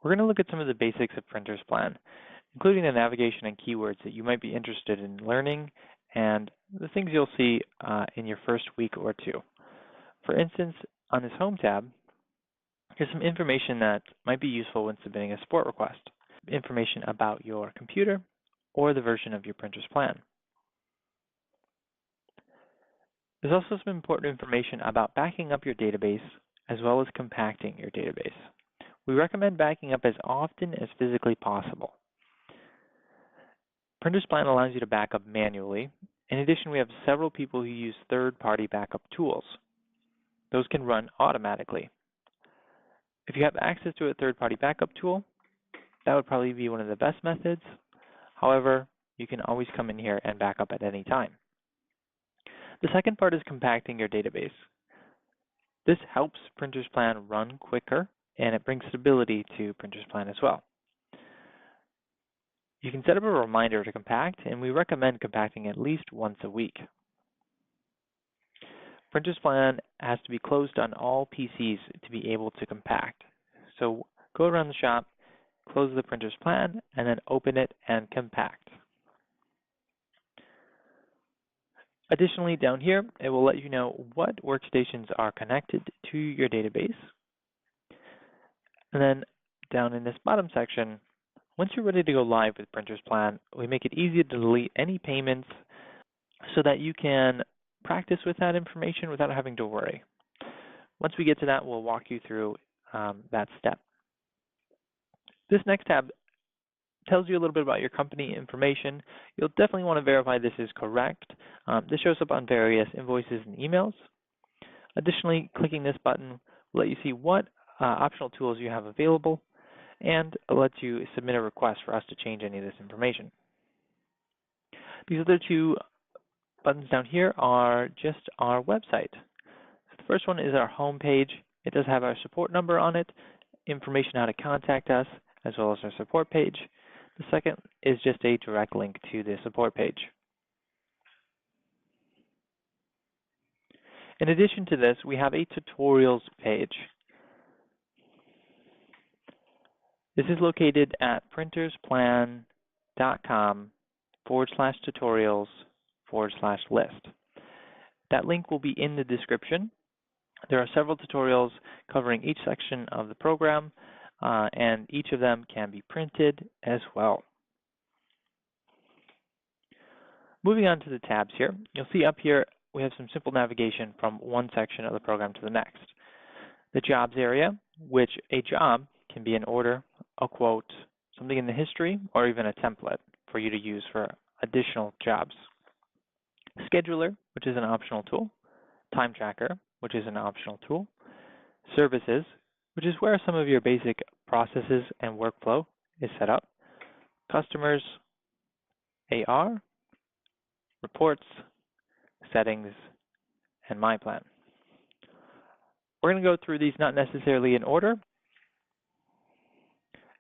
We're going to look at some of the basics of Printer's Plan, including the navigation and keywords that you might be interested in learning and the things you'll see in your first week or two. For instance, on this Home tab, here's some information that might be useful when submitting a support request. Information about your computer or the version of your printer's plan. There's also some important information about backing up your database as well as compacting your database. We recommend backing up as often as physically possible. Printer's Plan allows you to back up manually. In addition, we have several people who use third-party backup tools. Those can run automatically. If you have access to a third-party backup tool, that would probably be one of the best methods. However, you can always come in here and back up at any time. The second part is compacting your database. This helps Printer's Plan run quicker, and it brings stability to Printer's Plan as well. You can set up a reminder to compact, and we recommend compacting at least once a week. Printer's Plan has to be closed on all PCs to be able to compact. So go around the shop, close the Printer's Plan, and then open it and compact. Additionally, down here, it will let you know what workstations are connected to your database. And then down in this bottom section, once you're ready to go live with Printer's Plan, we make it easy to delete any payments so that you can practice with that information without having to worry. Once we get to that, we'll walk you through that step. This next tab tells you a little bit about your company information. You'll definitely want to verify this is correct. This shows up on various invoices and emails. Additionally, clicking this button will let you see what optional tools you have available and lets you submit a request for us to change any of this information. These other two buttons down here are just our website. So the first one is our home page. It does have our support number on it, information how to contact us, as well as our support page. The second is just a direct link to the support page. In addition to this, we have a tutorials page. This is located at printersplan.com/tutorials/list. That link will be in the description. There are several tutorials covering each section of the program, and each of them can be printed as well. Moving on to the tabs here, you'll see up here we have some simple navigation from one section of the program to the next. The jobs area, which a job can be an order, a quote, something in the history, or even a template for you to use for additional jobs. Scheduler, which is an optional tool. TimeTracker, which is an optional tool. Services, which is where some of your basic processes and workflow is set up. Customers, AR, reports, settings, and MyPlan. We're going to go through these not necessarily in order.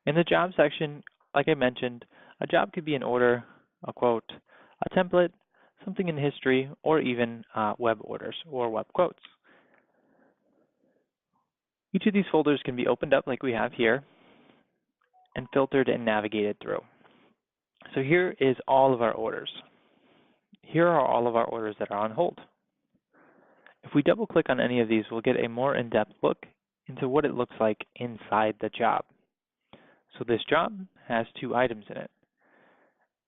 In the job section, like I mentioned, a job could be an order, a quote, a template, something in history, or even web orders or web quotes. Each of these folders can be opened up like we have here and filtered and navigated through. So here is all of our orders. Here are all of our orders that are on hold. If we double click on any of these, we'll get a more in-depth look into what it looks like inside the job. So this job has two items in it,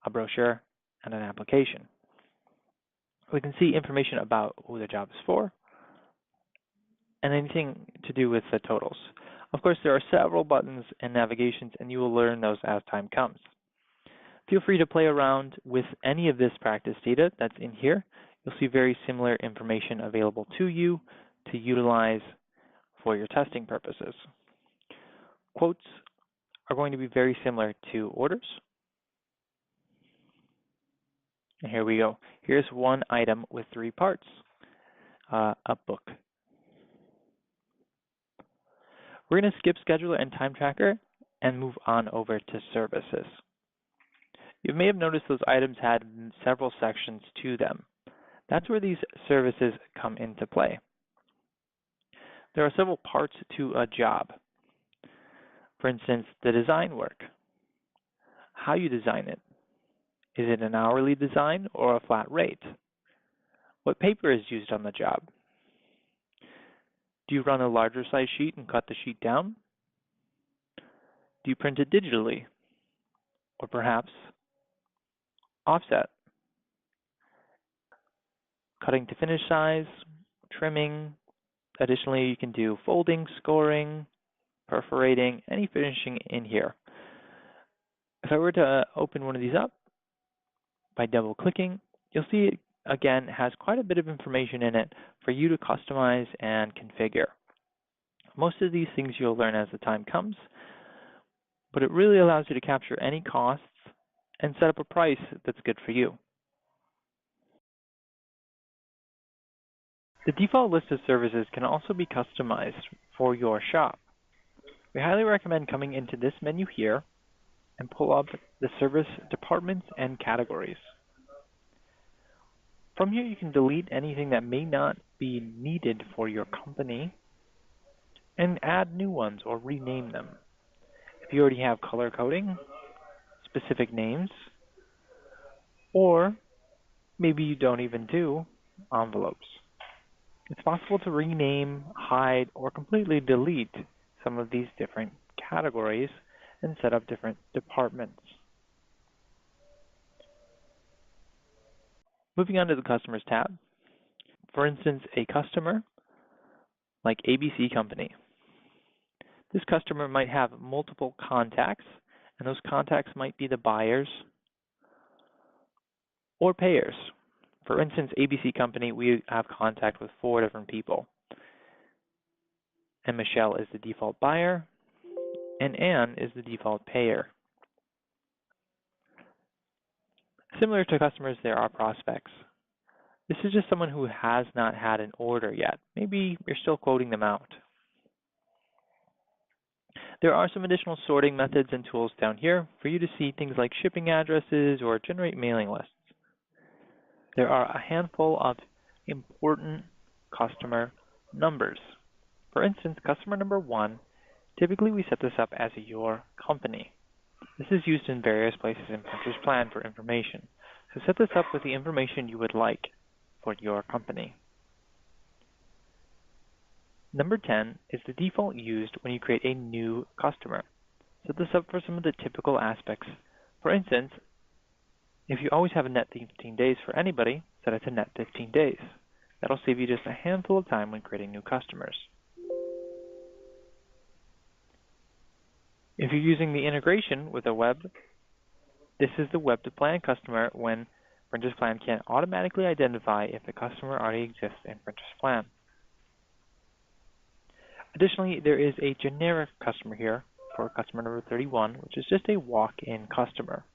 a brochure and an application. We can see information about who the job is for and anything to do with the totals. Of course, there are several buttons and navigations, and you will learn those as time comes. Feel free to play around with any of this practice data that's in here. You'll see very similar information available to you to utilize for your testing purposes. Quotes are going to be very similar to orders. And here we go. Here's one item with 3 parts, a book. We're going to skip Scheduler and TimeTracker and move on over to Services. You may have noticed those items had several sections to them. That's where these services come into play. There are several parts to a job. For instance, the design work, how you design it. Is it an hourly design or a flat rate? What paper is used on the job? Do you run a larger size sheet and cut the sheet down? Do you print it digitally? Or perhaps offset? Cutting to finish size, trimming. Additionally, you can do folding, scoring, perforating, any finishing in here. If I were to open one of these up by double clicking, you'll see it again has quite a bit of information in it for you to customize and configure. Most of these things you'll learn as the time comes, but it really allows you to capture any costs and set up a price that's good for you. The default list of services can also be customized for your shop. We highly recommend coming into this menu here and pull up the service departments and categories. From here, you can delete anything that may not be needed for your company and add new ones or rename them. If you already have color coding, specific names, or maybe you don't even do envelopes. It's possible to rename, hide, or completely delete some of these different categories and set up different departments. Moving on to the Customers tab. For instance, a customer like ABC Company. This customer might have multiple contacts, and those contacts might be the buyers or payers. For instance, ABC Company, we have contact with 4 different people. And Michelle is the default buyer, and Anne is the default payer. Similar to customers, there are prospects. This is just someone who has not had an order yet. Maybe you're still quoting them out. There are some additional sorting methods and tools down here for you to see things like shipping addresses or generate mailing lists. There are a handful of important customer numbers. For instance, customer number 1, typically we set this up as your company. This is used in various places in Printer's Plan for information. So set this up with the information you would like for your company. Number 10 is the default used when you create a new customer. Set this up for some of the typical aspects. For instance, if you always have a net 15 days for anybody, set it to net 15 days. That'll save you just a handful of time when creating new customers. If you're using the integration with a web, this is the web to plan customer when Printer's Plan can't automatically identify if the customer already exists in Printer's Plan. Additionally, there is a generic customer here for customer number 31, which is just a walk-in customer.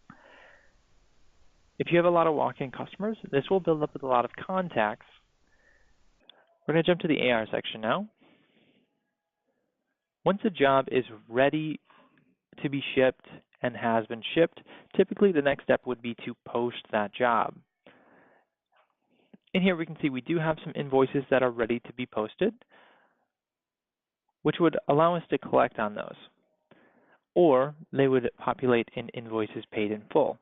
If you have a lot of walk-in customers, this will build up with a lot of contacts. We're going to jump to the AR section now. Once a job is ready to be shipped and has been shipped, typically the next step would be to post that job. In here we can see we do have some invoices that are ready to be posted, which would allow us to collect on those, or they would populate in invoices paid in full.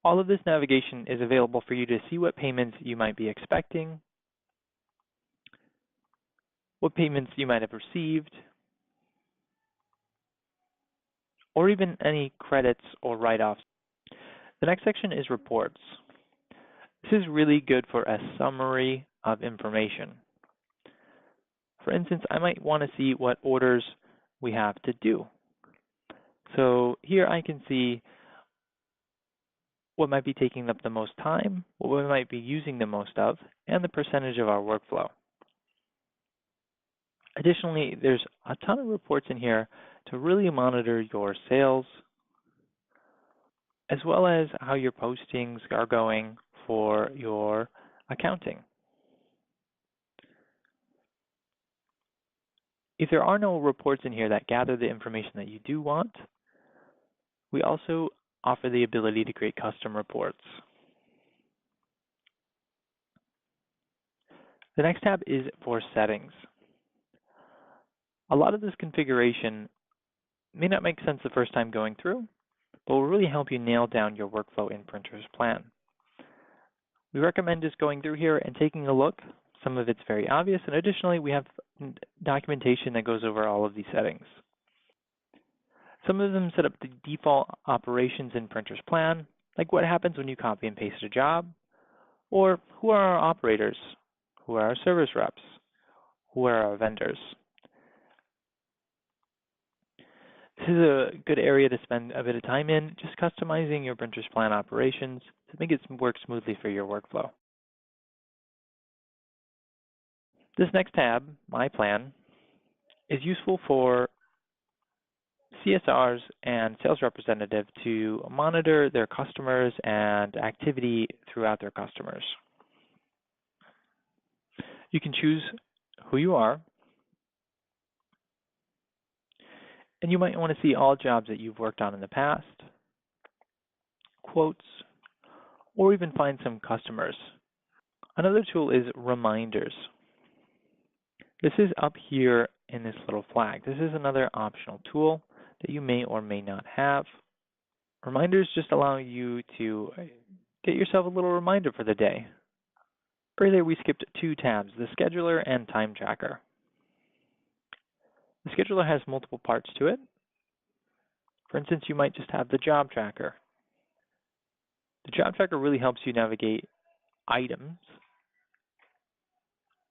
All of this navigation is available for you to see what payments you might be expecting, what payments you might have received, or even any credits or write-offs. The next section is reports. This is really good for a summary of information. For instance, I might want to see what orders we have to do. So here I can see what might be taking up the most time, what we might be using the most of, and the percentage of our workflow. Additionally, there's a ton of reports in here to really monitor your sales, as well as how your postings are going for your accounting. If there are no reports in here that gather the information that you do want, we also offer the ability to create custom reports. The next tab is for settings. A lot of this configuration may not make sense the first time going through, but will really help you nail down your workflow in Printer's Plan. We recommend just going through here and taking a look. Some of it's very obvious, and additionally, we have documentation that goes over all of these settings. Some of them set up the default operations in Printer's Plan, like what happens when you copy and paste a job, or who are our operators, who are our service reps, who are our vendors. This is a good area to spend a bit of time in, just customizing your Printer's Plan operations to make it work smoothly for your workflow. This next tab, MyPlan, is useful for CSRs and sales representatives to monitor their customers and activity throughout their customers. You can choose who you are, and you might want to see all jobs that you've worked on in the past, quotes, or even find some customers. Another tool is Reminders. This is up here in this little flag. This is another optional tool that you may or may not have. Reminders just allow you to get yourself a little reminder for the day. Earlier we skipped 2 tabs, the Scheduler and TimeTracker. The Scheduler has multiple parts to it. For instance, you might just have the Job Tracker. The Job Tracker really helps you navigate items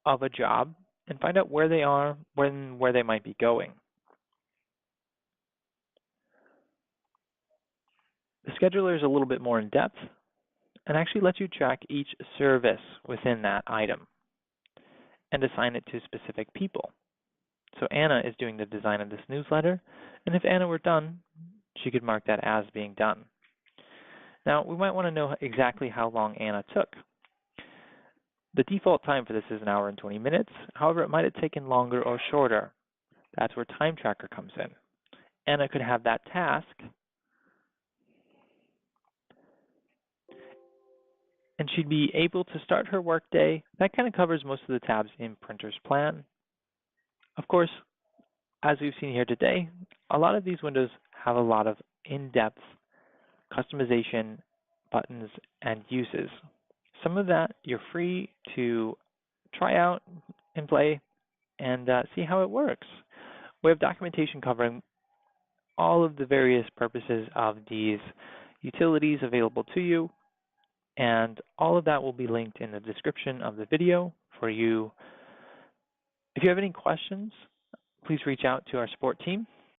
of a job and find out where they are, where they might be going. The Scheduler is a little bit more in depth and actually lets you track each service within that item and assign it to specific people. So Anna is doing the design of this newsletter, and if Anna were done, she could mark that as being done. Now, we might want to know exactly how long Anna took. The default time for this is 1 hour and 20 minutes. However, it might have taken longer or shorter. That's where TimeTracker comes in. Anna could have that task, and she'd be able to start her workday. That kind of covers most of the tabs in Printer's Plan. Of course, as we've seen here today, a lot of these windows have a lot of in-depth customization, buttons, and uses. Some of that you're free to try out and play and see how it works. We have documentation covering all of the various purposes of these utilities available to you, and all of that will be linked in the description of the video for you. If you have any questions, please reach out to our support team.